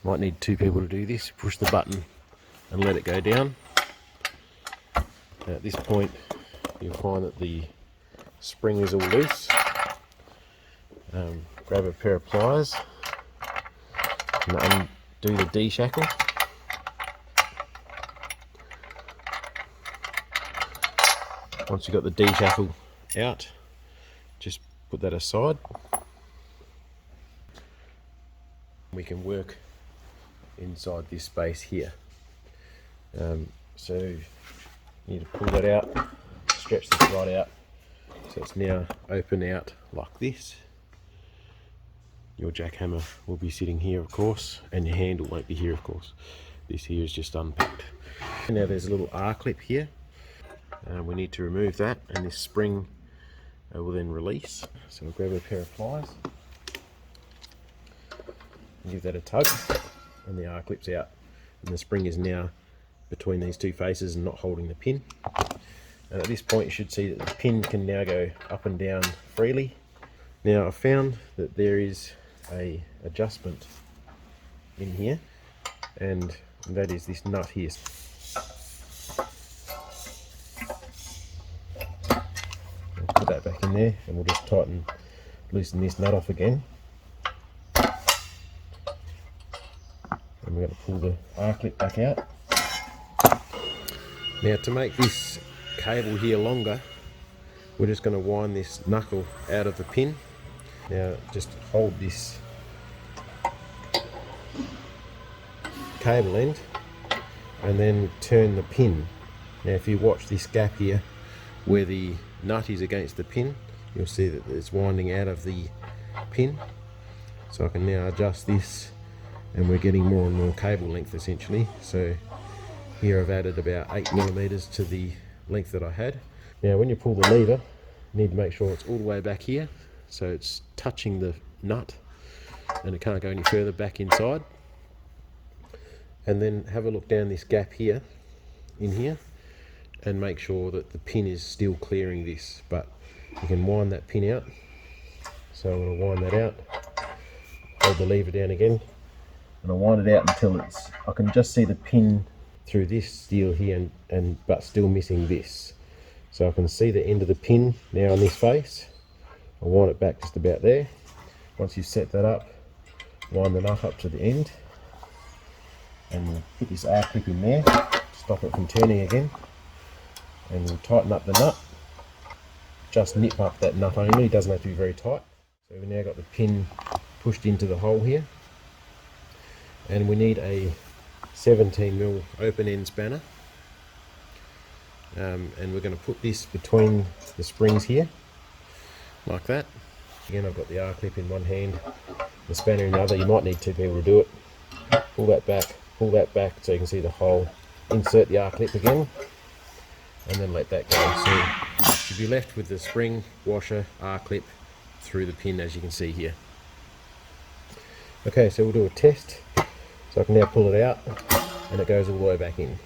Might need two people to do this. Push the button and let it go down. At this point you'll find that the spring is all loose. Grab a pair of pliers and undo the D-shackle. Once you've got the D-shackle out, just put that aside. We can work inside this space here. So you need to pull that out, stretch this right out, so it's now open out like this. Your jackhammer will be sitting here, of course, and your handle won't be here, of course. This here is just unpacked. Now there's a little R-clip here. We need to remove that, and this spring will then release. So we'll grab a pair of pliers and give that a tug, and the R-clip's out, and the spring is now between these two faces and not holding the pin. And at this point you should see that the pin can now go up and down freely. Now I've found that there is a adjustment in here, and that is this nut here. I'll put that back in there, and we'll just loosen this nut off again. And we're going to pull the R-clip back out. Now to make this cable here longer, we're just going to wind this knuckle out of the pin. Now just hold this cable end and then turn the pin. Now if you watch this gap here where the nut is against the pin, you'll see that it's winding out of the pin. So I can now adjust this, and we're getting more and more cable length essentially. So here I've added about 8mm to the length that I had. Now when you pull the lever, you need to make sure it's all the way back here, so it's touching the nut and it can't go any further back inside. And then have a look down this gap here, in here, and make sure that the pin is still clearing this, but you can wind that pin out. So I'm going to wind that out, hold the lever down again, and I wind it out until I can just see the pin through this steel here, but still missing this. So I can see the end of the pin now on this face. I'll wind it back just about there. Once you've set that up, wind the nut up to the end, and we'll put this R-clip in there, stop it from turning again, and we'll tighten up the nut. Just nip up that nut only, it doesn't have to be very tight. So we've now got the pin pushed into the hole here, and we need a 17mm open end spanner, and we're going to put this between the springs here like that. Again, I've got the R-clip in one hand, the spanner in the other. You might need two people to do it. Pull that back so you can see the hole. Insert the R-clip again, and then let that go. So you should be left with the spring, washer, R-clip through the pin, as you can see here. Okay, so we'll do a test. So I can now pull it out, and it goes all the way back in.